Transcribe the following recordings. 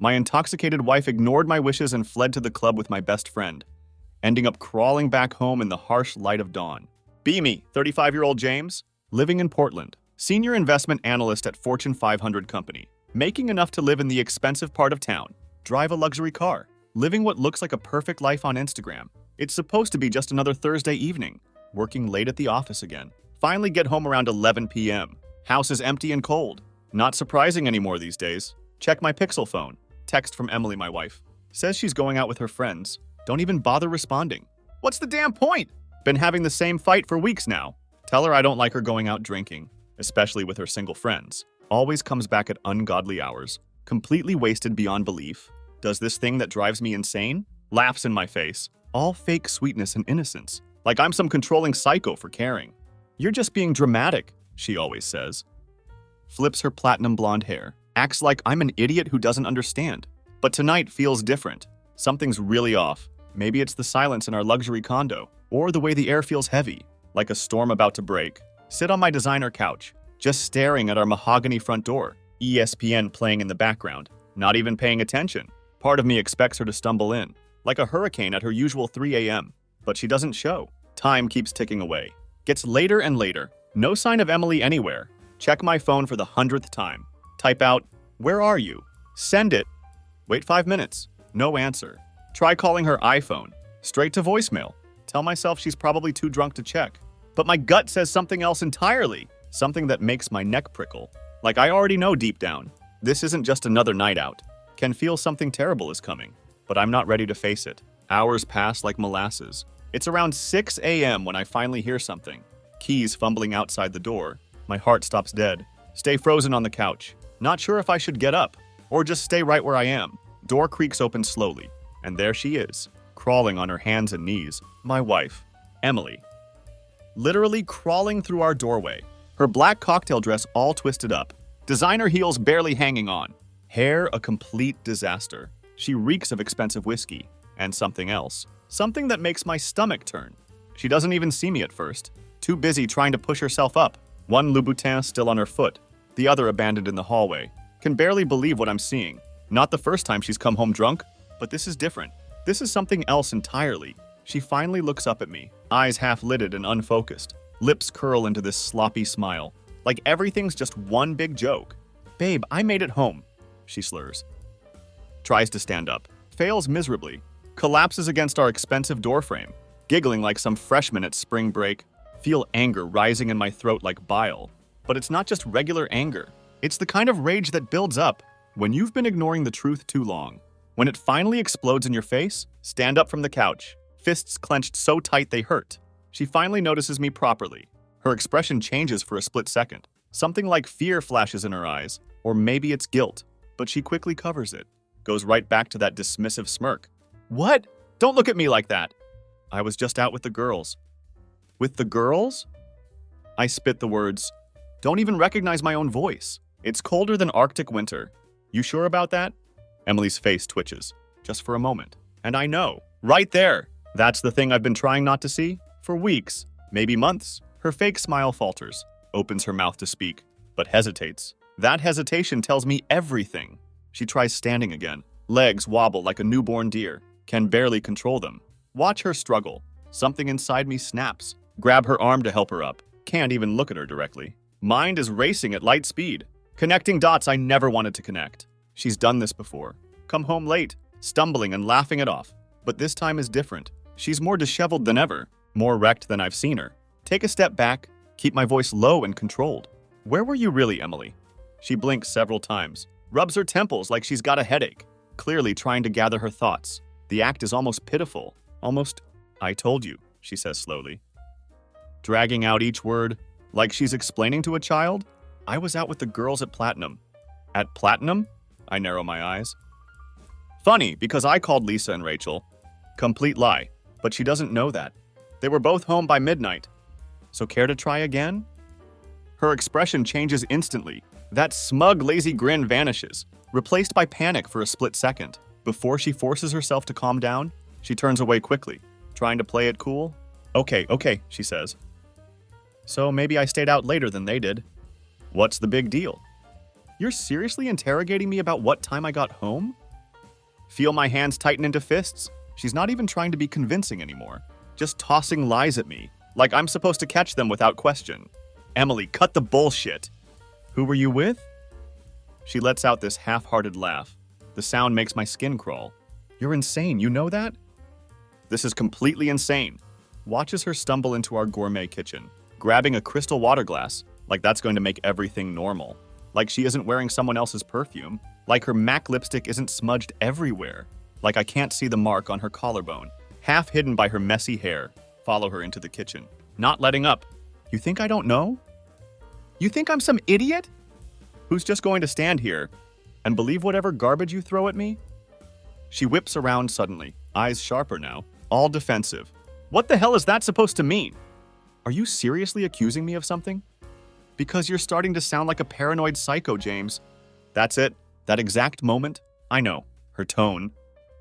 My intoxicated wife ignored my wishes and fled to the club with my best friend, ending up crawling back home in the harsh light of dawn. Be me, 35-year-old James, living in Portland, senior investment analyst at Fortune 500 company, making enough to live in the expensive part of town, drive a luxury car, living what looks like a perfect life on Instagram. It's supposed to be just another Thursday evening, working late at the office again. Finally get home around 11 p.m. House is empty and cold. Not surprising anymore these days. Check my Pixel phone. Text from Emily, my wife. Says she's going out with her friends. Don't even bother responding. What's the damn point? Been having the same fight for weeks now. Tell her I don't like her going out drinking, especially with her single friends. Always comes back at ungodly hours. Completely wasted beyond belief. Does this thing that drives me insane? Laughs in my face. All fake sweetness and innocence. Like I'm some controlling psycho for caring. You're just being dramatic, she always says. Flips her platinum blonde hair. Acts like I'm an idiot who doesn't understand. But tonight feels different. Something's really off. Maybe it's the silence in our luxury condo, or the way the air feels heavy, like a storm about to break. Sit on my designer couch, just staring at our mahogany front door, ESPN playing in the background, not even paying attention. Part of me expects her to stumble in, like a hurricane at her usual 3 a.m., but she doesn't show. Time keeps ticking away. Gets later and later. No sign of Emily anywhere. Check my phone for the 100th time. Type out, "Where are you?" Send it. Wait 5 minutes. No answer. Try calling her iPhone. Straight to voicemail. Tell myself she's probably too drunk to check. But my gut says something else entirely. Something that makes my neck prickle. Like I already know deep down. This isn't just another night out. Can feel something terrible is coming. But I'm not ready to face it. Hours pass like molasses. It's around 6 a.m. when I finally hear something. Keys fumbling outside the door. My heart stops dead. Stay frozen on the couch. Not sure if I should get up or just stay right where I am. Door creaks open slowly, and there she is, crawling on her hands and knees. My wife, Emily. Literally crawling through our doorway. Her black cocktail dress all twisted up. Designer heels barely hanging on. Hair a complete disaster. She reeks of expensive whiskey and something else. Something that makes my stomach turn. She doesn't even see me at first. Too busy trying to push herself up. One Louboutin still on her foot. The other abandoned in the hallway. Can barely believe what I'm seeing. Not the first time she's come home drunk, but this is different. This is something else entirely. She finally looks up at me, eyes half-lidded and unfocused. Lips curl into this sloppy smile, like everything's just one big joke. "Babe, I made it home," she slurs. Tries to stand up, fails miserably, collapses against our expensive doorframe, giggling like some freshman at spring break. Feel anger rising in my throat like bile. But it's not just regular anger. It's the kind of rage that builds up when you've been ignoring the truth too long. When it finally explodes in your face, stand up from the couch, fists clenched so tight they hurt. She finally notices me properly. Her expression changes for a split second. Something like fear flashes in her eyes, or maybe it's guilt, but she quickly covers it. Goes right back to that dismissive smirk. "What? Don't look at me like that." "I was just out with the girls." "With the girls?" I spit the words. Don't even recognize my own voice. It's colder than Arctic winter. You sure about that? Emily's face twitches, just for a moment. And I know, right there. That's the thing I've been trying not to see for weeks, maybe months. Her fake smile falters, opens her mouth to speak, but hesitates. That hesitation tells me everything. She tries standing again. Legs wobble like a newborn deer, can barely control them. Watch her struggle. Something inside me snaps. Grab her arm to help her up. Can't even look at her directly. Mind is racing at light speed, connecting dots I never wanted to connect. She's done this before. Come home late, stumbling and laughing it off. But this time is different. She's more disheveled than ever, more wrecked than I've seen her. Take a step back, keep my voice low and controlled. Where were you really, Emily? She blinks several times, rubs her temples like she's got a headache, clearly trying to gather her thoughts. The act is almost pitiful, almost, "I told you," she says slowly. Dragging out each word, like she's explaining to a child. I was out with the girls at Platinum. At Platinum? I narrow my eyes. Funny, because I called Lisa and Rachel. Complete lie, but she doesn't know that. They were both home by midnight. So care to try again? Her expression changes instantly. That smug, lazy grin vanishes, replaced by panic for a split second. Before she forces herself to calm down, she turns away quickly, trying to play it cool. Okay, she says. So maybe I stayed out later than they did. What's the big deal? You're seriously interrogating me about what time I got home? Feel my hands tighten into fists? She's not even trying to be convincing anymore. Just tossing lies at me, like I'm supposed to catch them without question. Emily, cut the bullshit. Who were you with? She lets out this half-hearted laugh. The sound makes my skin crawl. You're insane, you know that? This is completely insane. Watches her stumble into our gourmet kitchen, grabbing a crystal water glass, like that's going to make everything normal. Like she isn't wearing someone else's perfume. Like her MAC lipstick isn't smudged everywhere. Like I can't see the mark on her collarbone, half hidden by her messy hair. Follow her into the kitchen, not letting up. You think I don't know? You think I'm some idiot? Who's just going to stand here and believe whatever garbage you throw at me? She whips around suddenly, eyes sharper now, all defensive. What the hell is that supposed to mean? Are you seriously accusing me of something? Because you're starting to sound like a paranoid psycho, James. That's it. That exact moment. I know. Her tone,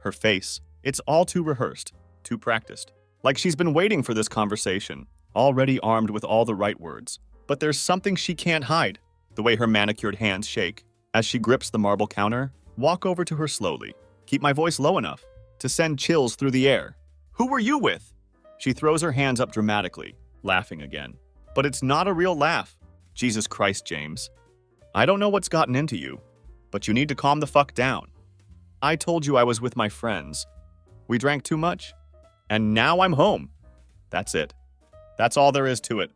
her face. It's all too rehearsed, too practiced. Like she's been waiting for this conversation, already armed with all the right words. But there's something she can't hide. The way her manicured hands shake. As she grips the marble counter, walk over to her slowly. Keep my voice low enough to send chills through the air. Who were you with? She throws her hands up dramatically, laughing again. But it's not a real laugh. Jesus Christ, James. I don't know what's gotten into you, but you need to calm the fuck down. I told you I was with my friends. We drank too much, and now I'm home. That's it. That's all there is to it.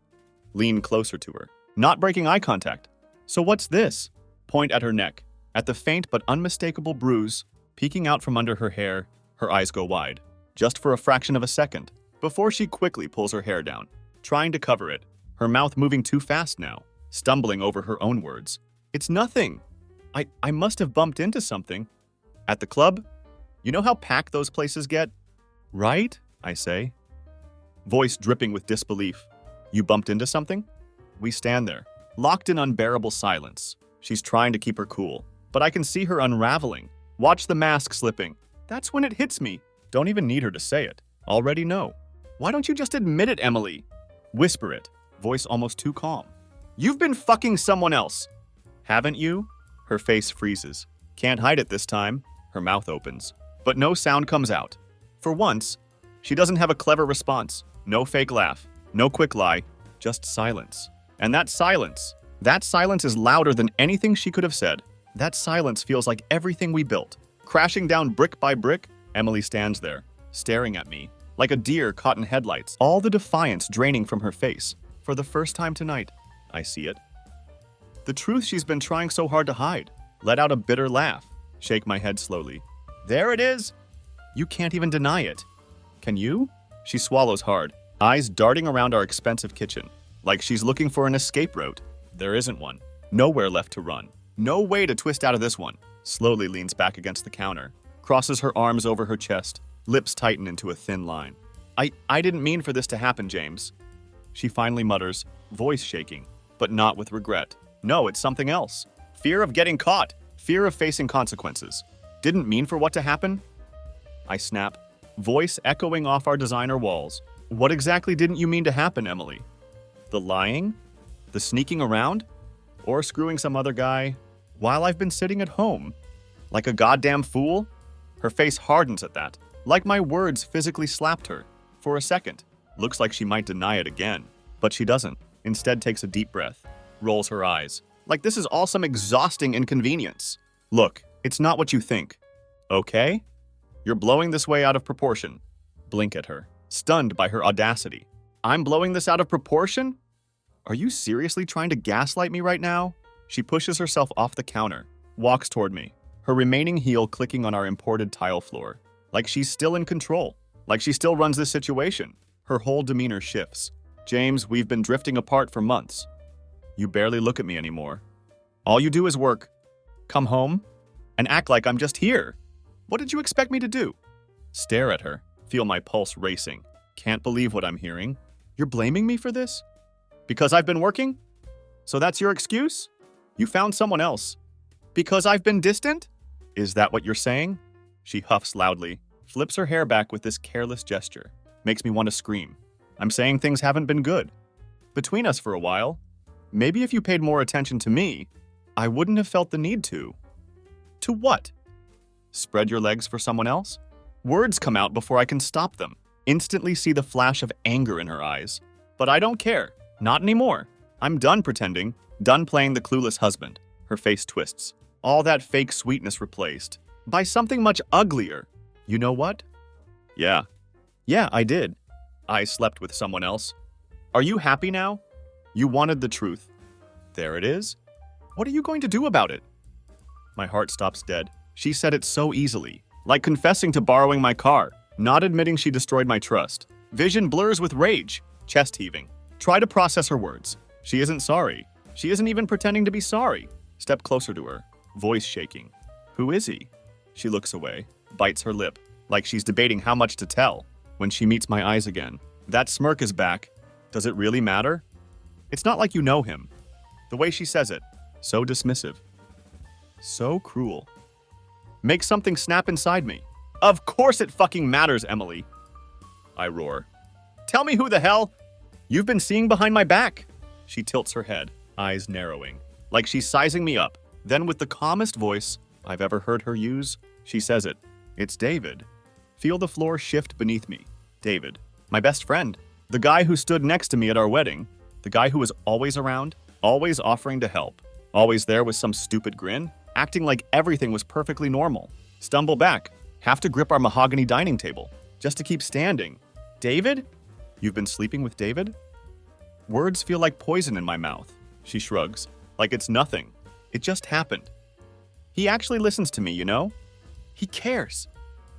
Lean closer to her, not breaking eye contact. So what's this? Point at her neck, at the faint but unmistakable bruise peeking out from under her hair. Her eyes go wide, just for a fraction of a second, before she quickly pulls her hair down, trying to cover it, her mouth moving too fast now, stumbling over her own words. It's nothing. I must have bumped into something. At the club? You know how packed those places get? Right? I say. Voice dripping with disbelief. You bumped into something? We stand there, locked in unbearable silence. She's trying to keep her cool, but I can see her unraveling. Watch the mask slipping. That's when it hits me. Don't even need her to say it. Already know. Why don't you just admit it, Emily? Whisper it, voice almost too calm. You've been fucking someone else. Haven't you? Her face freezes. Can't hide it this time. Her mouth opens, but no sound comes out. For once, she doesn't have a clever response. No fake laugh. No quick lie. Just silence. And that silence is louder than anything she could have said. That silence feels like everything we built. Crashing down brick by brick, Emily stands there, staring at me, like a deer caught in headlights, all the defiance draining from her face. For the first time tonight, I see it. The truth she's been trying so hard to hide. Let out a bitter laugh. Shake my head slowly. There it is! You can't even deny it. Can you? She swallows hard, eyes darting around our expensive kitchen, like she's looking for an escape route. There isn't one. Nowhere left to run. No way to twist out of this one. Slowly leans back against the counter, crosses her arms over her chest, lips tighten into a thin line. I didn't mean for this to happen, James. She finally mutters, voice shaking, but not with regret. No, it's something else. Fear of getting caught. Fear of facing consequences. Didn't mean for what to happen? I snap, voice echoing off our designer walls. What exactly didn't you mean to happen, Emily? The lying? The sneaking around? Or screwing some other guy while I've been sitting at home? Like a goddamn fool? Her face hardens at that, like my words physically slapped her. For a second, looks like she might deny it again, but she doesn't. Instead takes a deep breath, rolls her eyes, like this is all some exhausting inconvenience. Look, it's not what you think. Okay? You're blowing this way out of proportion. Blink at her, stunned by her audacity. I'm blowing this out of proportion? Are you seriously trying to gaslight me right now? She pushes herself off the counter, walks toward me, her remaining heel clicking on our imported tile floor, like she's still in control, like she still runs this situation. Her whole demeanor shifts. James, we've been drifting apart for months. You barely look at me anymore. All you do is work, come home, and act like I'm just here. What did you expect me to do? Stare at her, feel my pulse racing. Can't believe what I'm hearing. You're blaming me for this? Because I've been working? So that's your excuse? You found someone else. Because I've been distant? Is that what you're saying? She huffs loudly, flips her hair back with this careless gesture. Makes me want to scream. I'm saying things haven't been good. Between us for a while. Maybe if you paid more attention to me, I wouldn't have felt the need to. To what? Spread your legs for someone else? Words come out before I can stop them. Instantly see the flash of anger in her eyes. But I don't care. Not anymore. I'm done pretending, done playing the clueless husband. Her face twists. All that fake sweetness replaced by something much uglier. You know what? Yeah, I did. I slept with someone else. Are you happy now? You wanted the truth. There it is. What are you going to do about it? My heart stops dead. She said it so easily, like confessing to borrowing my car, not admitting she destroyed my trust. Vision blurs with rage, chest heaving. Try to process her words. She isn't sorry. She isn't even pretending to be sorry. Step closer to her, voice shaking. Who is he? She looks away, bites her lip, like she's debating how much to tell. When she meets my eyes again, that smirk is back. Does it really matter? It's not like you know him. The way she says it, so dismissive. So cruel. Makes something snap inside me. Of course it fucking matters, Emily. I roar. Tell me who the hell? You've been seeing behind my back. She tilts her head, eyes narrowing, like she's sizing me up. Then with the calmest voice I've ever heard her use, she says it. It's David. Feel the floor shift beneath me. David, my best friend. The guy who stood next to me at our wedding. The guy who was always around, always offering to help. Always there with some stupid grin, acting like everything was perfectly normal. Stumble back, have to grip our mahogany dining table, just to keep standing. David? You've been sleeping with David? Words feel like poison in my mouth. She shrugs, like it's nothing. It just happened. He actually listens to me, you know? He cares.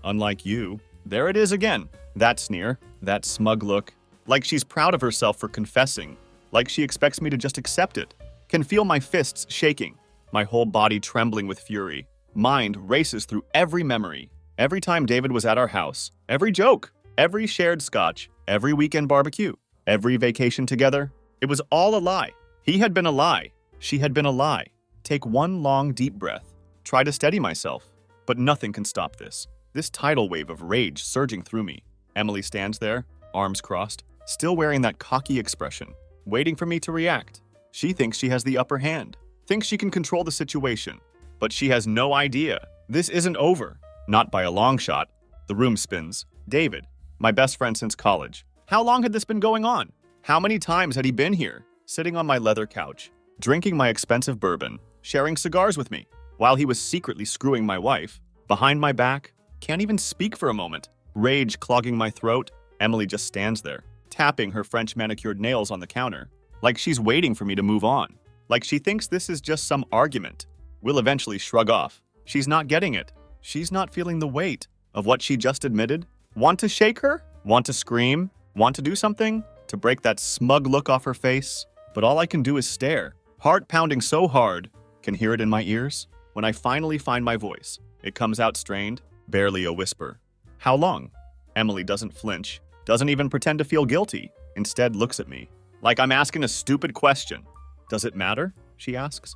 Unlike you. There it is again. That sneer, that smug look. Like she's proud of herself for confessing. Like she expects me to just accept it. Can feel my fists shaking. My whole body trembling with fury. Mind races through every memory. Every time David was at our house. Every joke. Every shared scotch. Every weekend barbecue. Every vacation together. It was all a lie. He had been a lie. She had been a lie. Take one long, deep breath. Try to steady myself. But nothing can stop this. This tidal wave of rage surging through me. Emily stands there, arms crossed, still wearing that cocky expression, waiting for me to react. She thinks she has the upper hand, thinks she can control the situation. But she has no idea. This isn't over. Not by a long shot. The room spins. David, my best friend since college. How long had this been going on? How many times had he been here, sitting on my leather couch, drinking my expensive bourbon, sharing cigars with me, while he was secretly screwing my wife, behind my back? Can't even speak for a moment. Rage clogging my throat. Emily just stands there, tapping her French manicured nails on the counter, like she's waiting for me to move on. Like she thinks this is just some argument. We'll eventually shrug off. She's not getting it. She's not feeling the weight of what she just admitted. Want to shake her? Want to scream? Want to do something? To break that smug look off her face? But all I can do is stare. Heart pounding so hard. Can hear it in my ears. When I finally find my voice, it comes out strained, barely a whisper. How long? Emily doesn't flinch, doesn't even pretend to feel guilty. Instead looks at me, like I'm asking a stupid question. Does it matter? She asks.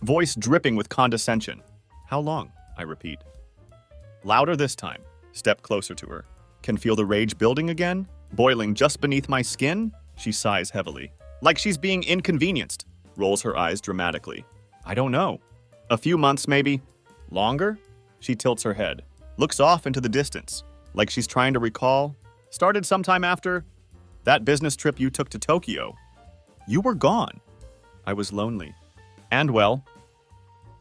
Voice dripping with condescension. How long? I repeat. Louder this time. Step closer to her. Can feel the rage building again, boiling just beneath my skin. She sighs heavily, like she's being inconvenienced. Rolls her eyes dramatically. I don't know. A few months maybe. Longer? She tilts her head, looks off into the distance, like she's trying to recall. Started sometime after that business trip you took to Tokyo. You were gone. I was lonely. And well,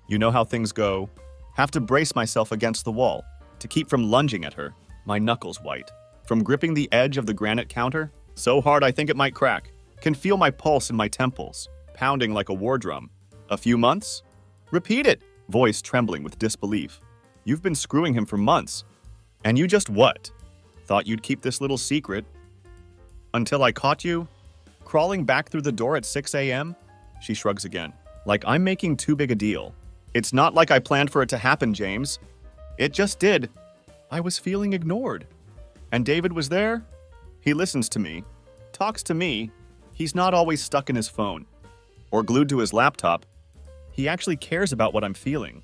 you know how things go. Have to brace myself against the wall to keep from lunging at her, my knuckles white. From gripping the edge of the granite counter, so hard I think it might crack. Can feel my pulse in my temples, pounding like a war drum. A few months? Repeat it, voice trembling with disbelief. You've been screwing him for months. And you just what? Thought you'd keep this little secret? Until I caught you? Crawling back through the door at 6 a.m.? She shrugs again, like I'm making too big a deal. It's not like I planned for it to happen, James. It just did. I was feeling ignored. And David was there? He listens to me, talks to me. He's not always stuck in his phone or glued to his laptop. He actually cares about what I'm feeling.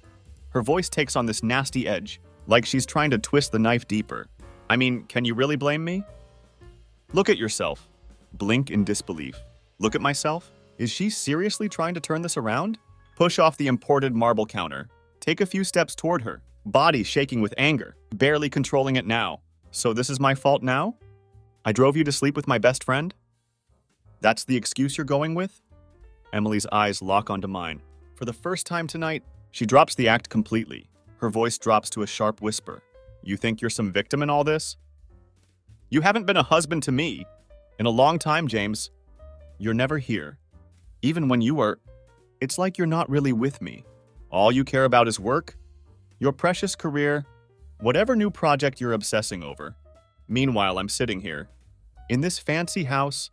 Her voice takes on this nasty edge, like she's trying to twist the knife deeper. I mean, can you really blame me? Look at yourself. Blink in disbelief. Look at myself. Is she seriously trying to turn this around? Push off the imported marble counter. Take a few steps toward her. body shaking with anger, barely controlling it now. So this is my fault now? I drove you to sleep with my best friend? That's the excuse you're going with? Emily's eyes lock onto mine. For the first time tonight, she drops the act completely. Her voice drops to a sharp whisper. You think you're some victim in all this? You haven't been a husband to me in a long time, James. You're never here. Even when you are, it's like you're not really with me. All you care about is work, your precious career, whatever new project you're obsessing over. Meanwhile, I'm sitting here, in this fancy house,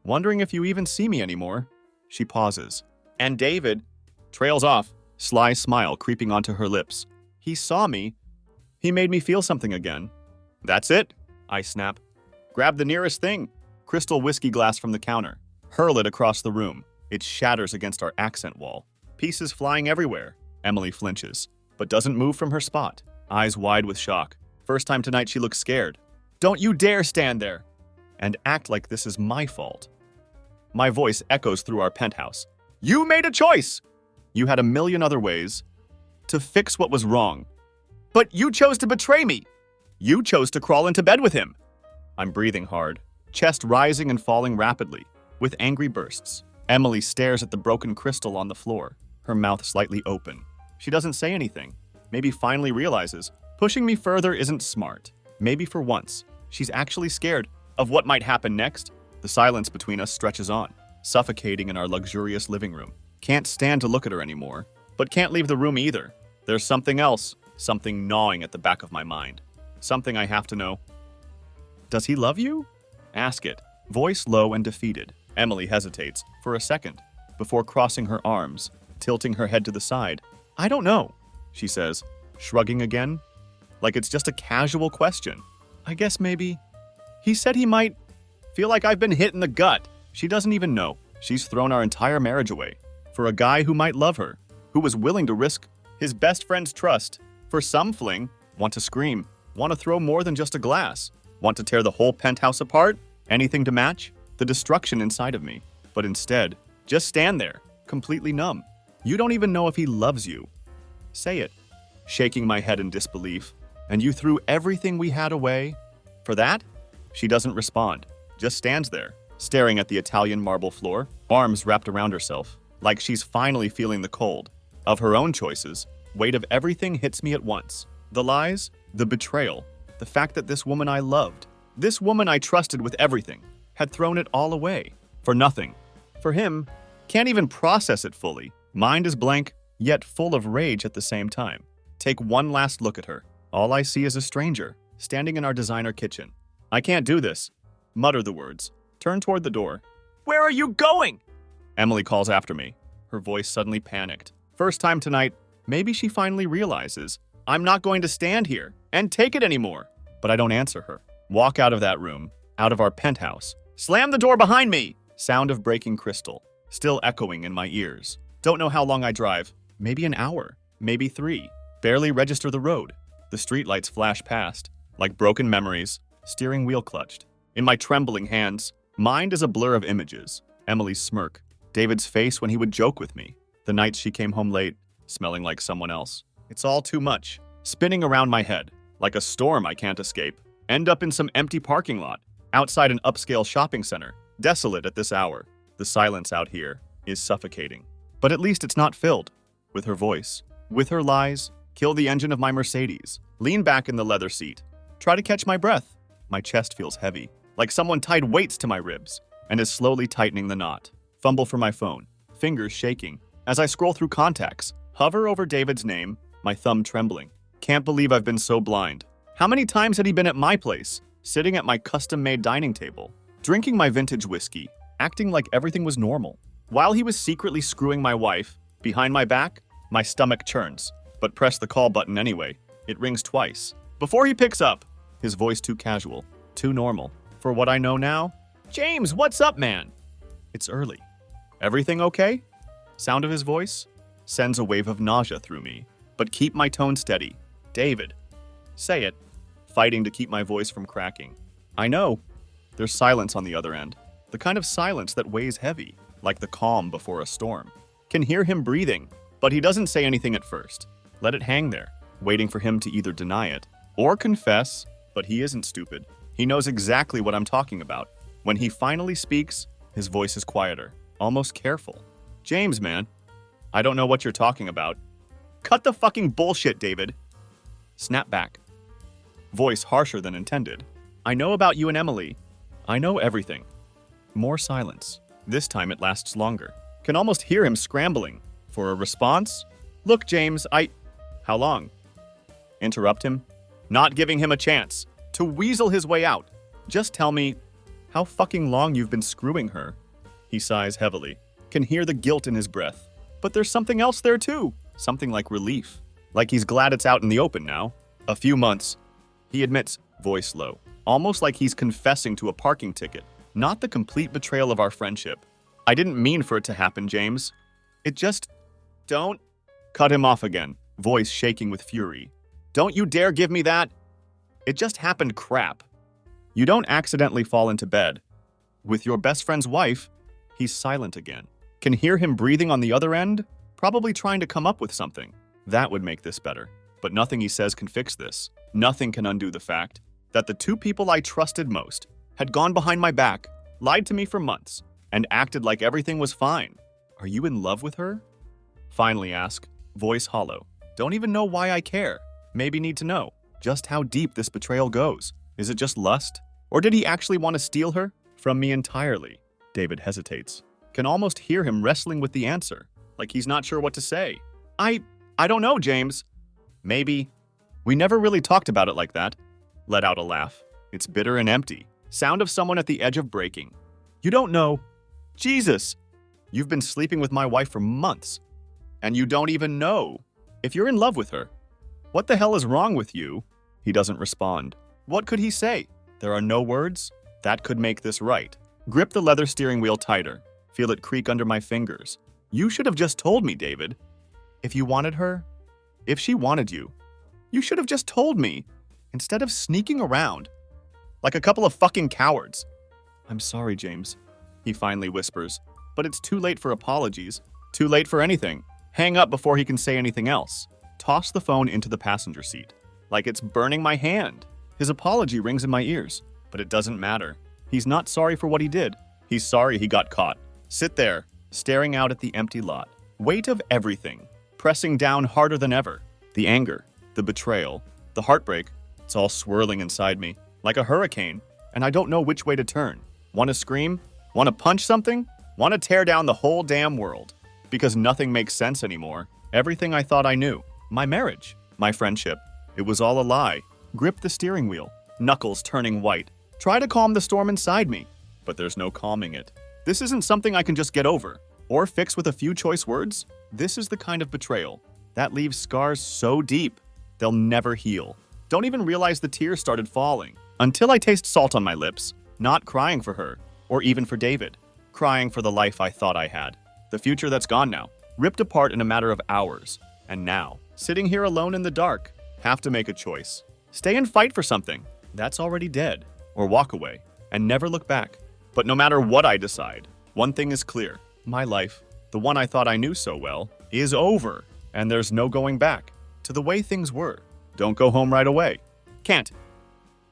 wondering if you even see me anymore. She pauses. And David trails off, sly smile creeping onto her lips. He saw me. He made me feel something again. That's it, I snap. Grab the nearest thing. Crystal whiskey glass from the counter. Hurl it across the room. It shatters against our accent wall. Pieces flying everywhere. Emily flinches, but doesn't move from her spot. Eyes wide with shock. First time tonight she looks scared. Don't you dare stand there and act like this is my fault. My voice echoes through our penthouse. You made a choice! You had a million other ways to fix what was wrong. But you chose to betray me! You chose to crawl into bed with him! I'm breathing hard, chest rising and falling rapidly, with angry bursts. Emily stares at the broken crystal on the floor, her mouth slightly open. She doesn't say anything. Maybe finally realizes pushing me further isn't smart. Maybe for once, she's actually scared of what might happen next. The silence between us stretches on, suffocating in our luxurious living room. Can't stand to look at her anymore, but can't leave the room either. There's something else, something gnawing at the back of my mind. Something I have to know. Does he love you? Ask it, voice low and defeated. Emily hesitates for a second before crossing her arms, tilting her head to the side. I don't know, she says, shrugging again, like it's just a casual question. I guess maybe. He said he might feel like I've been hit in the gut. She doesn't even know. She's thrown our entire marriage away for a guy who might love her, who was willing to risk his best friend's trust for some fling, want to scream, want to throw more than just a glass, want to tear the whole penthouse apart, anything to match the destruction inside of me. But instead, just stand there, completely numb. You don't even know if he loves you. Say it, shaking my head in disbelief. And you threw everything we had away? For that? She doesn't respond, just stands there, staring at the Italian marble floor, arms wrapped around herself, like she's finally feeling the cold of her own choices. Weight of everything hits me at once. The lies, the betrayal, the fact that this woman I loved, this woman I trusted with everything, had thrown it all away. For nothing. For him, can't even process it fully. Mind is blank, yet full of rage at the same time. Take one last look at her. All I see is a stranger, standing in our designer kitchen. I can't do this. Mutter the words. Turn toward the door. Where are you going? Emily calls after me, her voice suddenly panicked. First time tonight, maybe she finally realizes I'm not going to stand here and take it anymore. But I don't answer her. Walk out of that room, out of our penthouse. Slam the door behind me! Sound of breaking crystal, still echoing in my ears. Don't know how long I drive. Maybe an hour, maybe 3. Barely register the road. The streetlights flash past, like broken memories, steering wheel clutched. In my trembling hands, mind is a blur of images. Emily's smirk, David's face when he would joke with me, the nights she came home late, smelling like someone else. It's all too much, spinning around my head, like a storm I can't escape. End up in some empty parking lot, outside an upscale shopping center, desolate at this hour. The silence out here is suffocating. But at least it's not filled with her voice, with her lies. Kill the engine of my Mercedes. Lean back in the leather seat. Try to catch my breath. My chest feels heavy, like someone tied weights to my ribs, and is slowly tightening the knot. Fumble for my phone, fingers shaking. As I scroll through contacts, hover over David's name, my thumb trembling. Can't believe I've been so blind. How many times had he been at my place, sitting at my custom-made dining table, drinking my vintage whiskey, acting like everything was normal? While he was secretly screwing my wife, behind my back, my stomach churns. But press the call button anyway. It rings twice. Before he picks up, his voice too casual, too normal. For what I know now, James, what's up, man? It's early. Everything okay? Sound of his voice sends a wave of nausea through me, but keep my tone steady. David. Say it, fighting to keep my voice from cracking. I know. There's silence on the other end, the kind of silence that weighs heavy, like the calm before a storm. Can hear him breathing, but he doesn't say anything at first. Let it hang there. waiting for him to either deny it or confess, but he isn't stupid. He knows exactly what I'm talking about. When he finally speaks, his voice is quieter, almost careful. James, man, I don't know what you're talking about. Cut the fucking bullshit, David. Snap back. Voice harsher than intended. I know about you and Emily. I know everything. More silence. This time it lasts longer. Can almost hear him scrambling. For a response? Look, James, How long? Interrupt him? Not giving him a chance to weasel his way out. Just tell me how fucking long you've been screwing her. He sighs heavily. Can hear the guilt in his breath. But there's something else there too. Something like relief. Like he's glad it's out in the open now. A few months. He admits, voice low. Almost like he's confessing to a parking ticket. Not the complete betrayal of our friendship. I didn't mean for it to happen, James. It just... Don't... Cut him off again. Voice shaking with fury. Don't you dare give me that. It just happened, crap. You don't accidentally fall into bed. With your best friend's wife, he's silent again. Can hear him breathing on the other end, probably trying to come up with something. That would make this better. But nothing he says can fix this. Nothing can undo the fact that the two people I trusted most had gone behind my back, lied to me for months, and acted like everything was fine. Are you in love with her? Finally ask, voice hollow. Don't even know why I care. Maybe need to know just how deep this betrayal goes. Is it just lust? Or did he actually want to steal her from me entirely? David hesitates. Can almost hear him wrestling with the answer, like he's not sure what to say. I don't know, James. Maybe. We never really talked about it like that. Let out a laugh. It's bitter and empty. Sound of someone at the edge of breaking. You don't know. Jesus! You've been sleeping with my wife for months. And you don't even know if you're in love with her. What the hell is wrong with you? He doesn't respond. What could he say? There are no words? That could make this right. Grip the leather steering wheel tighter. Feel it creak under my fingers. You should have just told me, David. If you wanted her, if she wanted you, you should have just told me, instead of sneaking around like a couple of fucking cowards. I'm sorry, James, he finally whispers, but it's too late for apologies, too late for anything. Hang up before he can say anything else. Toss the phone into the passenger seat, like it's burning my hand. His apology rings in my ears, but it doesn't matter. He's not sorry for what he did. He's sorry he got caught. Sit there, staring out at the empty lot. Weight of everything, pressing down harder than ever. The anger, the betrayal, the heartbreak, it's all swirling inside me, like a hurricane, and I don't know which way to turn. Want to scream? Want to punch something? Want to tear down the whole damn world? Because nothing makes sense anymore. Everything I thought I knew. My marriage, my friendship. It was all a lie. Grip the steering wheel, knuckles turning white. Try to calm the storm inside me, but there's no calming it. This isn't something I can just get over or fix with a few choice words. This is the kind of betrayal that leaves scars so deep, they'll never heal. Don't even realize the tears started falling until I taste salt on my lips, not crying for her or even for David, crying for the life I thought I had, the future that's gone now, ripped apart in a matter of hours. And now, sitting here alone in the dark, have to make a choice. Stay and fight for something that's already dead, or walk away and never look back. But no matter what I decide, one thing is clear. My life, the one I thought I knew so well, is over, and there's no going back to the way things were. Don't go home right away. Can't.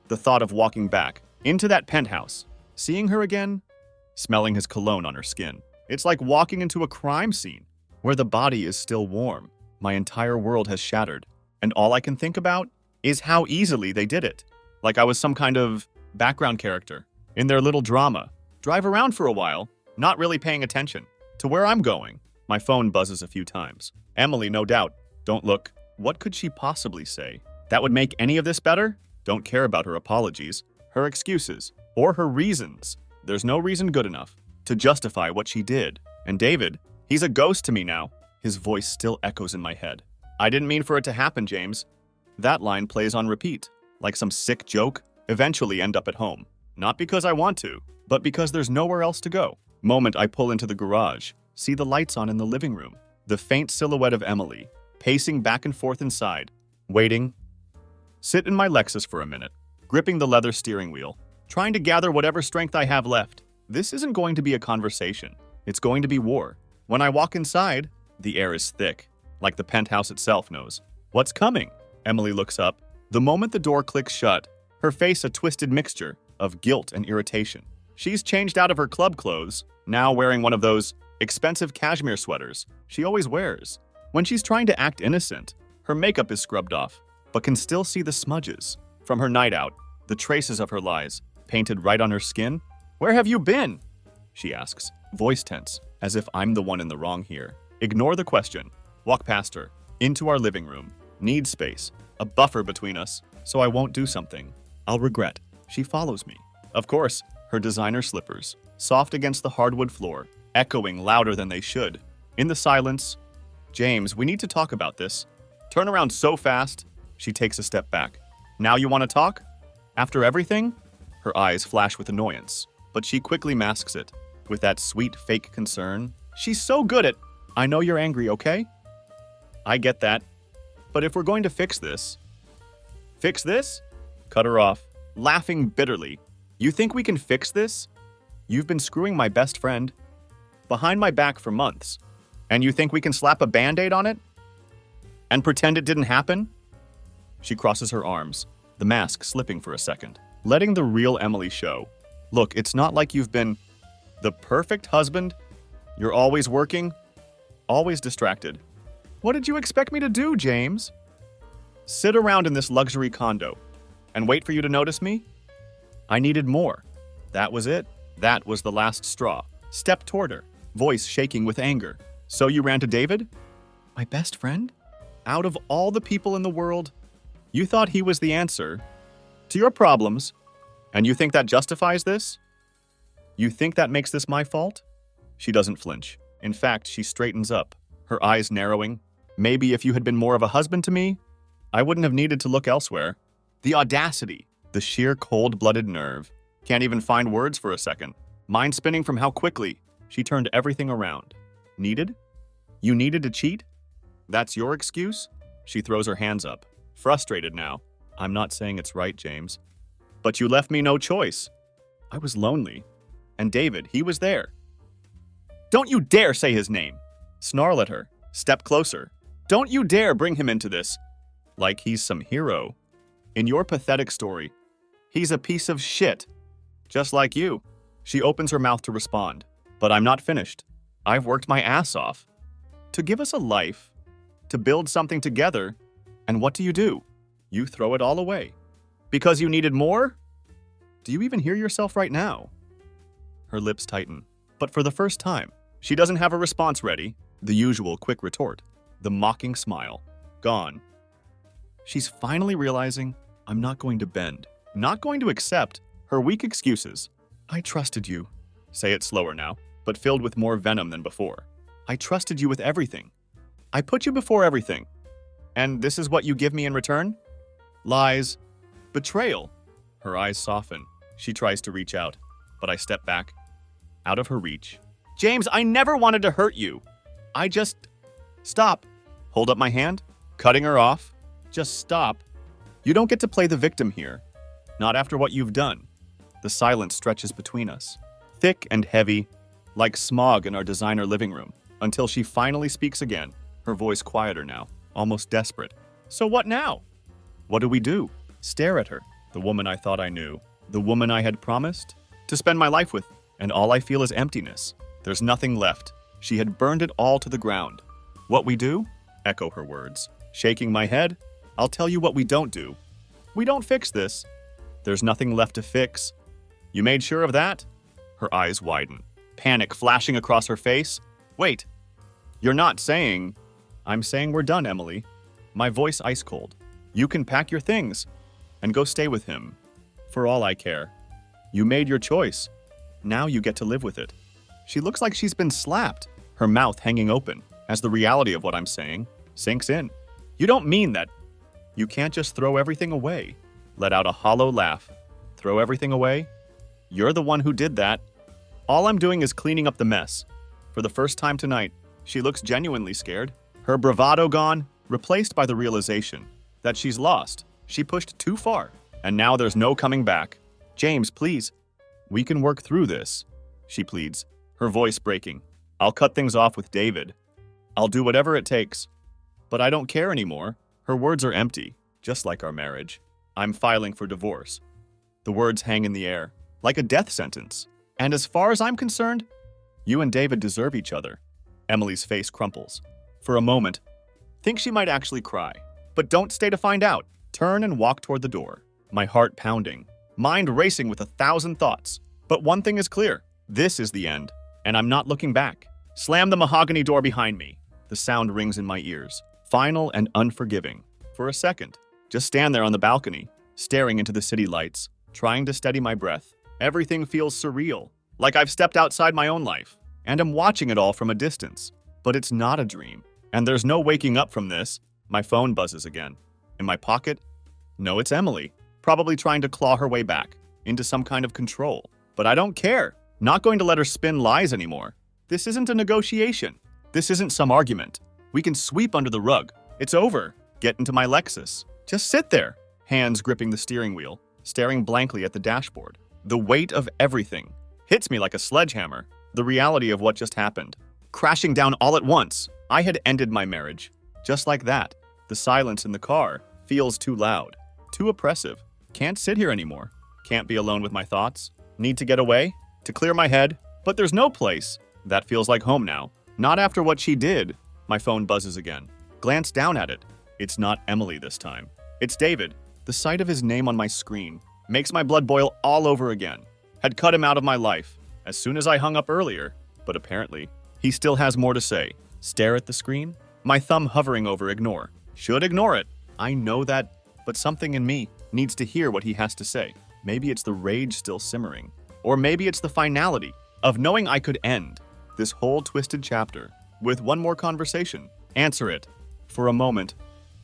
The thought of walking back into that penthouse, seeing her again, smelling his cologne on her skin. It's like walking into a crime scene where the body is still warm. My entire world has shattered, and all I can think about is how easily they did it. Like I was some kind of background character in their little drama. Drive around for a while, not really paying attention to where I'm going. My phone buzzes a few times. Emily, no doubt. Don't look. What could she possibly say that would make any of this better? Don't care about her apologies, her excuses, or her reasons. There's no reason good enough to justify what she did. And David, he's a ghost to me now. His voice still echoes in my head. I didn't mean for it to happen, James. That line plays on repeat, like some sick joke. Eventually end up at home. Not because I want to, but because there's nowhere else to go. Moment I pull into the garage, see the lights on in the living room. The faint silhouette of Emily, pacing back and forth inside, waiting. Sit in my Lexus for a minute, gripping the leather steering wheel, trying to gather whatever strength I have left. This isn't going to be a conversation. It's going to be war. When I walk inside, the air is thick, like the penthouse itself knows what's coming. Emily looks up. The moment the door clicks shut, her face a twisted mixture of guilt and irritation. She's changed out of her club clothes, now wearing one of those expensive cashmere sweaters she always wears. When she's trying to act innocent, her makeup is scrubbed off, but can still see the smudges from her night out, the traces of her lies, painted right on her skin. "Where have you been?" she asks, voice tense, as if I'm the one in the wrong here. Ignore the question. Walk past her, into our living room. Need space, a buffer between us, so I won't do something I'll regret. She follows me. Of course, her designer slippers, soft against the hardwood floor, echoing louder than they should. In the silence, "James, we need to talk about this." Turn around so fast, she takes a step back. "Now you want to talk? After everything?" Her eyes flash with annoyance, but she quickly masks it with that sweet fake concern. She's so good at, "I know you're angry, okay? I get that. But if we're going to fix this..." "Fix this?" Cut her off, laughing bitterly. "You think we can fix this? You've been screwing my best friend behind my back for months, and you think we can slap a Band-Aid on it and pretend it didn't happen?" She crosses her arms, the mask slipping for a second, letting the real Emily show. "Look, it's not like you've been the perfect husband. You're always working, always distracted. What did you expect me to do, James? Sit around in this luxury condo and wait for you to notice me? I needed more. That was it. That was the last straw." Step toward her, voice shaking with anger. "So you ran to David? My best friend? Out of all the people in the world, you thought he was the answer to your problems, and you think that justifies this? You think that makes this my fault?" She doesn't flinch. In fact, she straightens up, her eyes narrowing. "Maybe if you had been more of a husband to me, I wouldn't have needed to look elsewhere." The audacity, the sheer cold-blooded nerve. Can't even find words for a second. Mind spinning from how quickly she turned everything around. Needed? You needed to cheat? That's your excuse? She throws her hands up, frustrated now. "I'm not saying it's right, James. But you left me no choice. I was lonely. And David, he was there." "Don't you dare say his name!" Snarl at her. Step closer. "Don't you dare bring him into this. Like he's some hero. In your pathetic story, he's a piece of shit. Just like you." She opens her mouth to respond. "But I'm not finished. I've worked my ass off to give us a life, to build something together, and what do? You throw it all away. Because you needed more? Do you even hear yourself right now?" Her lips tighten, but for the first time, she doesn't have a response ready. The usual quick retort, the mocking smile, gone. She's finally realizing, I'm not going to bend, not going to accept her weak excuses. "I trusted you." Say it slower now, but filled with more venom than before. "I trusted you with everything. I put you before everything. And this is what you give me in return? Lies. Betrayal." Her eyes soften. She tries to reach out, but I step back, out of her reach. "James, I never wanted to hurt you. I just..." "Stop." Hold up my hand, cutting her off. "Just stop. You don't get to play the victim here. Not after what you've done." The silence stretches between us, thick and heavy, like smog in our designer living room, until she finally speaks again, her voice quieter now, almost desperate. "So what now? What do we do?" Stare at her, the woman I thought I knew, the woman I had promised to spend my life with, and all I feel is emptiness. There's nothing left. She had burned it all to the ground. "What we do?" Echo her words. Shaking my head, "I'll tell you what we don't do. We don't fix this. There's nothing left to fix. You made sure of that?" Her eyes widen, panic flashing across her face. "Wait, you're not saying..." "I'm saying we're done, Emily." My voice ice cold. "You can pack your things and go stay with him. For all I care. You made your choice. Now you get to live with it." She looks like she's been slapped, her mouth hanging open, as the reality of what I'm saying sinks in. "You don't mean that. You can't just throw everything away." Let out a hollow laugh. "Throw everything away? You're the one who did that. All I'm doing is cleaning up the mess." For the first time tonight, she looks genuinely scared. Her bravado gone, replaced by the realization that she's lost. She pushed too far, and now there's no coming back. "James, please. We can work through this," she pleads, her voice breaking. "I'll cut things off with David. I'll do whatever it takes. But I don't care anymore." Her words are empty, just like our marriage. I'm filing for divorce. The words hang in the air, like a death sentence. And as far as I'm concerned, you and David deserve each other. Emily's face crumples. For a moment, think she might actually cry. But don't stay to find out. Turn and walk toward the door, my heart pounding, mind racing with 1,000 thoughts. But one thing is clear. This is the end, and I'm not looking back. Slam the mahogany door behind me. The sound rings in my ears, final and unforgiving. For a second, just stand there on the balcony, staring into the city lights, trying to steady my breath. Everything feels surreal, like I've stepped outside my own life, and am watching it all from a distance. But it's not a dream, and there's no waking up from this. My phone buzzes again. In my pocket? No, it's Emily, probably trying to claw her way back into some kind of control. But I don't care. Not going to let her spin lies anymore. This isn't a negotiation. This isn't some argument. We can sweep under the rug. It's over. Get into my Lexus. Just sit there, hands gripping the steering wheel, staring blankly at the dashboard. The weight of everything hits me like a sledgehammer. The reality of what just happened. Crashing down all at once. I had ended my marriage. Just like that. The silence in the car feels too loud, too oppressive. Can't sit here anymore. Can't be alone with my thoughts. Need to get away, to clear my head. But there's no place. That feels like home now. Not after what she did. My phone buzzes again. Glance down at it. It's not Emily this time. It's David. The sight of his name on my screen makes my blood boil all over again. Had cut him out of my life as soon as I hung up earlier. But apparently, he still has more to say. Stare at the screen? My thumb hovering over ignore. Should ignore it. I know that, but something in me needs to hear what he has to say. Maybe it's the rage still simmering. Or maybe it's the finality of knowing I could end this whole twisted chapter with one more conversation. Answer it. For a moment,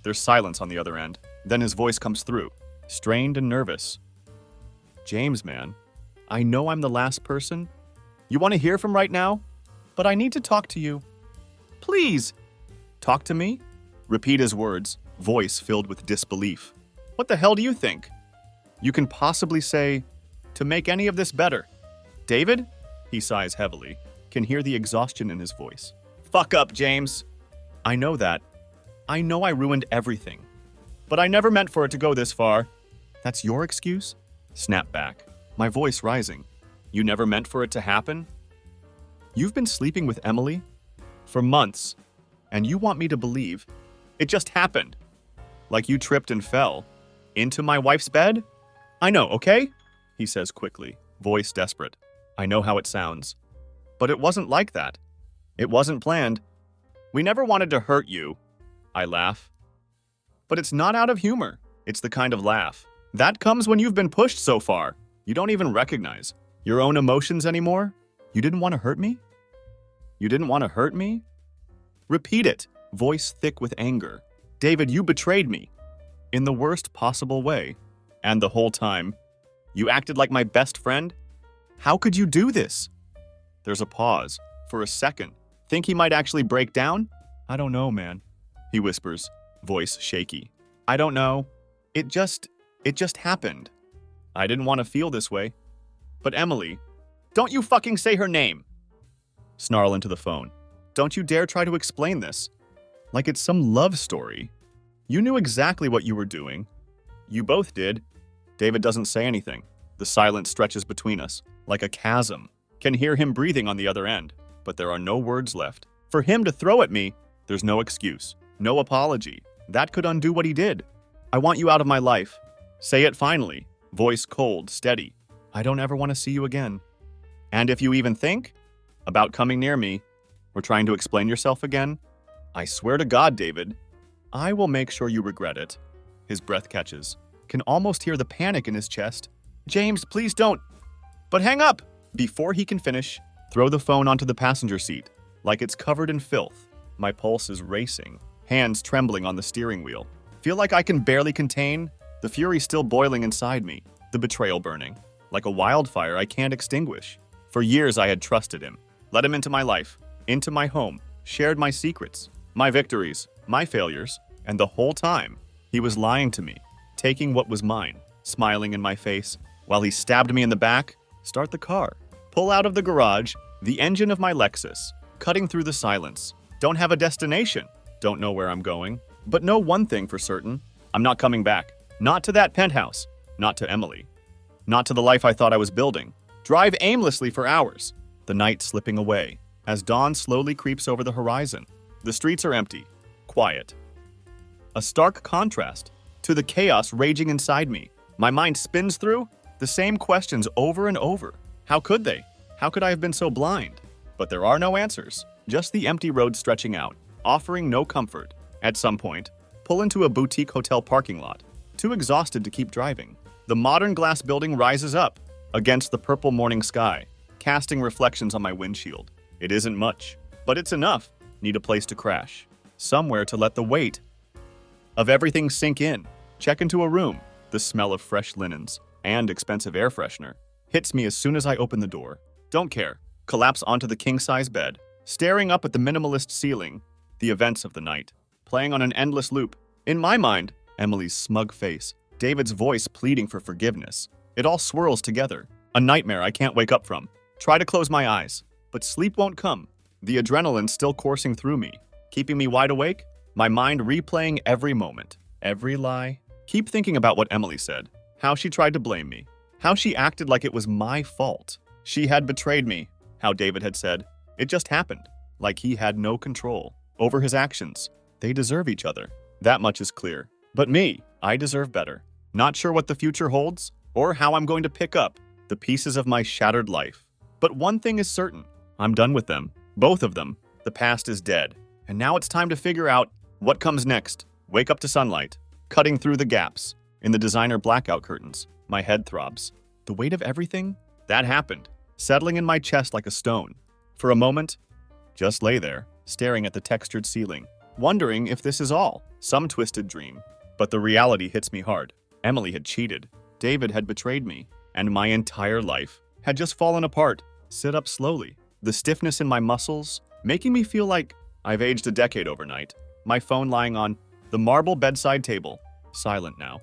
there's silence on the other end. Then his voice comes through, strained and nervous. James, man, I know I'm the last person you want to hear from right now, but I need to talk to you. Please. Talk to me? Repeat his words, voice filled with disbelief. What the hell do you think you can possibly say to make any of this better? David? He sighs heavily, can hear the exhaustion in his voice. Fuck up, James. I know that. I know I ruined everything. But I never meant for it to go this far. That's your excuse? Snap back, my voice rising. You never meant for it to happen? You've been sleeping with Emily for months, and you want me to believe it just happened. Like you tripped and fell into my wife's bed? I know, okay? He says quickly, voice desperate. I know how it sounds. But it wasn't like that. It wasn't planned. We never wanted to hurt you. I laugh. But it's not out of humor. It's the kind of laugh that comes when you've been pushed so far. You don't even recognize your own emotions anymore. You didn't want to hurt me? You didn't want to hurt me? Repeat it, voice thick with anger. David, you betrayed me in the worst possible way. And the whole time, you acted like my best friend? How could you do this? There's a pause. For a second. Think he might actually break down? I don't know, man. He whispers, voice shaky. I don't know. It just happened. I didn't want to feel this way. But Emily, don't you fucking say her name. Snarl into the phone. Don't you dare try to explain this. Like it's some love story. You knew exactly what you were doing. You both did. David doesn't say anything. The silence stretches between us, like a chasm. Can hear him breathing on the other end, but there are no words left. For him to throw at me, there's no excuse, no apology. That could undo what he did. I want you out of my life. Say it finally, voice cold, steady. I don't ever want to see you again. And if you even think about coming near me or trying to explain yourself again, I swear to God, David, I will make sure you regret it. His breath catches. Can almost hear the panic in his chest. James, please don't. But hang up! Before he can finish, throw the phone onto the passenger seat, like it's covered in filth. My pulse is racing, hands trembling on the steering wheel. Feel like I can barely contain the fury still boiling inside me, the betrayal burning. Like a wildfire I can't extinguish. For years I had trusted him, let him into my life, into my home, shared my secrets, my victories, my failures, and the whole time, he was lying to me, taking what was mine, smiling in my face, while he stabbed me in the back. Start the car. Pull out of the garage, the engine of my Lexus, cutting through the silence. Don't have a destination. Don't know where I'm going. But know one thing for certain. I'm not coming back. Not to that penthouse. Not to Emily. Not to the life I thought I was building. Drive aimlessly for hours. The night slipping away as dawn slowly creeps over the horizon. The streets are empty, quiet. A stark contrast to the chaos raging inside me. My mind spins through the same questions over and over. How could they? How could I have been so blind? But there are no answers, just the empty road stretching out, offering no comfort. At some point, pull into a boutique hotel parking lot, too exhausted to keep driving. The modern glass building rises up against the purple morning sky, casting reflections on my windshield. It isn't much, but it's enough. Need a place to crash, somewhere to let the weight of everything sink in. Check into a room. The smell of fresh linens and expensive air freshener hits me as soon as I open the door. Don't care. Collapse onto the king-size bed, staring up at the minimalist ceiling, the events of the night, playing on an endless loop. In my mind, Emily's smug face, David's voice pleading for forgiveness. It all swirls together. A nightmare I can't wake up from. Try to close my eyes, but sleep won't come. The adrenaline still coursing through me, keeping me wide awake, my mind replaying every moment, every lie. Keep thinking about what Emily said, how she tried to blame me, how she acted like it was my fault. She had betrayed me, how David had said, it just happened, like he had no control over his actions. They deserve each other. That much is clear. But me, I deserve better. Not sure what the future holds, or how I'm going to pick up the pieces of my shattered life. But one thing is certain, I'm done with them. Both of them. The past is dead. And now it's time to figure out what comes next. Wake up to sunlight, cutting through the gaps in the designer blackout curtains. My head throbs. The weight of everything? That happened, settling in my chest like a stone. For a moment, just lay there, staring at the textured ceiling, wondering if this is all, some twisted dream. But the reality hits me hard. Emily had cheated. David had betrayed me. And my entire life had just fallen apart. Sit up slowly. The stiffness in my muscles, making me feel like I've aged a decade overnight. My phone lying on the marble bedside table, silent now.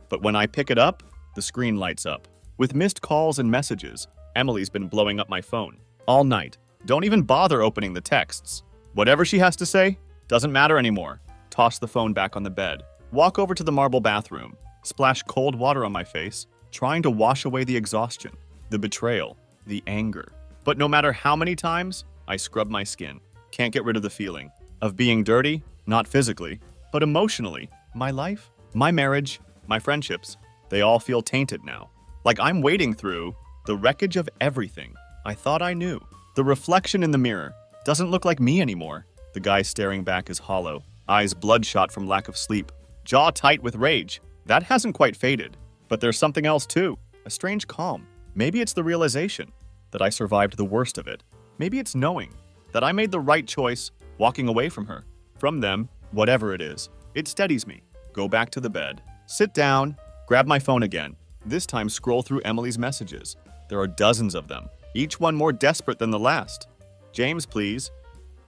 But when I pick it up, the screen lights up. With missed calls and messages, Emily's been blowing up my phone all night. Don't even bother opening the texts. Whatever she has to say, doesn't matter anymore. Toss the phone back on the bed. Walk over to the marble bathroom. Splash cold water on my face, trying to wash away the exhaustion, the betrayal, the anger. But no matter how many times I scrub my skin, can't get rid of the feeling of being dirty, not physically, but emotionally. My life, my marriage, my friendships, they all feel tainted now. Like I'm wading through the wreckage of everything I thought I knew. The reflection in the mirror doesn't look like me anymore. The guy staring back is hollow, eyes bloodshot from lack of sleep, jaw tight with rage. That hasn't quite faded, but there's something else too, a strange calm. Maybe it's the realization that I survived the worst of it. Maybe it's knowing that I made the right choice walking away from her, from them, whatever it is. It steadies me. Go back to the bed, sit down, grab my phone again. This time scroll through Emily's messages. There are dozens of them, each one more desperate than the last. James, please.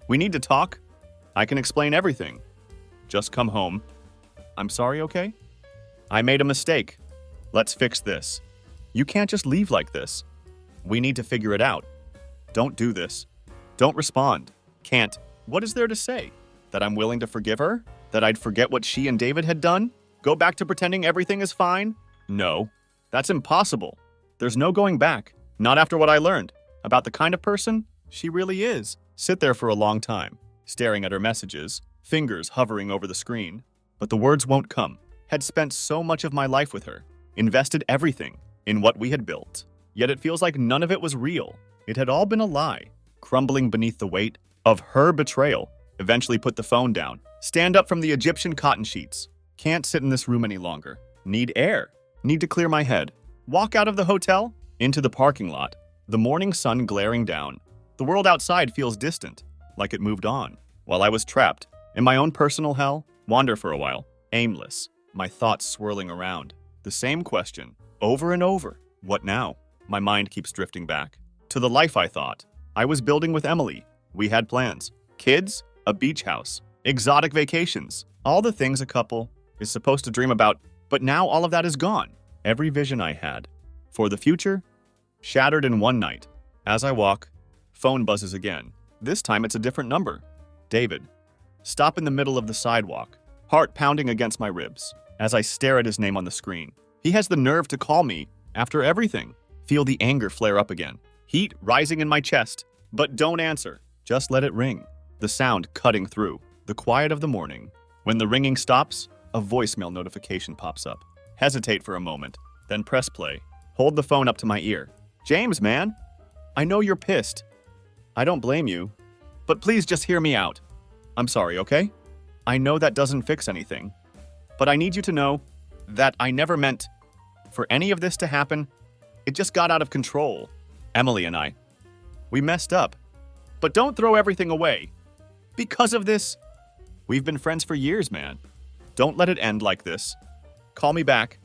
We need to talk. I can explain everything. Just come home. I'm sorry, okay? I made a mistake. Let's fix this. You can't just leave like this. We need to figure it out. Don't do this. Don't respond. Can't. What is there to say? That I'm willing to forgive her? That I'd forget what she and David had done? Go back to pretending everything is fine? No. That's impossible. There's no going back. Not after what I learned about the kind of person she really is. Sit there for a long time, staring at her messages, fingers hovering over the screen. But the words won't come. Had spent so much of my life with her, invested everything in what we had built. Yet it feels like none of it was real. It had all been a lie, crumbling beneath the weight of her betrayal. Eventually put the phone down. Stand up from the Egyptian cotton sheets. Can't sit in this room any longer. Need air. Need to clear my head. Walk out of the hotel, into the parking lot. The morning sun glaring down. The world outside feels distant, like it moved on. While I was trapped in my own personal hell, wander for a while, aimless, my thoughts swirling around. The same question, over and over. What now? My mind keeps drifting back to the life I thought I was building with Emily. We had plans. Kids, a beach house, exotic vacations, all the things a couple is supposed to dream about, but now all of that is gone. Every vision I had for the future, shattered in one night. As I walk, phone buzzes again. This time it's a different number. David. Stop in the middle of the sidewalk. heart pounding against my ribs as I stare at his name on the screen. He has the nerve to call me after everything. Feel the anger flare up again. Heat rising in my chest. But don't answer. Just let it ring. The sound cutting through. The quiet of the morning. When the ringing stops, a voicemail notification pops up. Hesitate for a moment, then press play. Hold the phone up to my ear. James, man. I know you're pissed. I don't blame you. But please just hear me out. I'm sorry, okay? I know that doesn't fix anything. But I need you to know that I never meant for any of this to happen. It just got out of control. Emily and I, we messed up. But don't throw everything away. Because of this, we've been friends for years, man. Don't let it end like this. Call me back.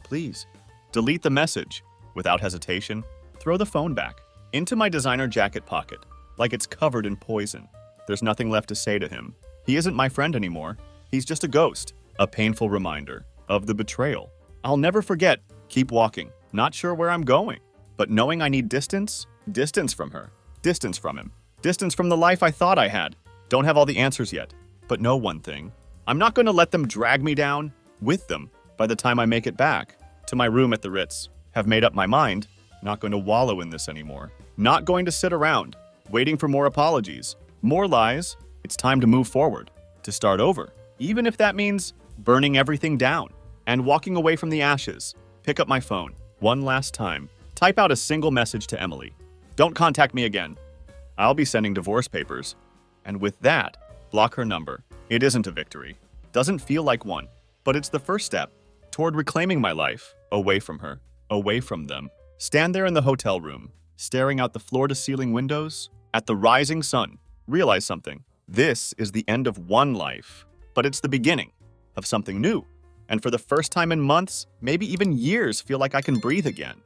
Please. Delete the message. Without hesitation, throw the phone back into my designer jacket pocket, like it's covered in poison. There's nothing left to say to him. He isn't my friend anymore. He's just a ghost. A painful reminder of the betrayal. I'll never forget. Keep walking. Not sure where I'm going, but knowing I need distance from her, distance from him, distance from the life I thought I had. Don't have all the answers yet, but know one thing. I'm not going to let them drag me down with them by the time I make it back to my room at the Ritz. Have made up my mind. Not going to wallow in this anymore. Not going to sit around, waiting for more apologies, more lies. It's time to move forward, to start over. Even if that means burning everything down and walking away from the ashes. Pick up my phone one last time. Type out a single message to Emily. Don't contact me again. I'll be sending divorce papers. And with that, block her number. It isn't a victory. Doesn't feel like one. But it's the first step toward reclaiming my life away from her, away from them. Stand there in the hotel room, staring out the floor-to-ceiling windows at the rising sun. Realize something. This is the end of one life, but it's the beginning of something new. And for the first time in months, maybe even years, feel like I can breathe again.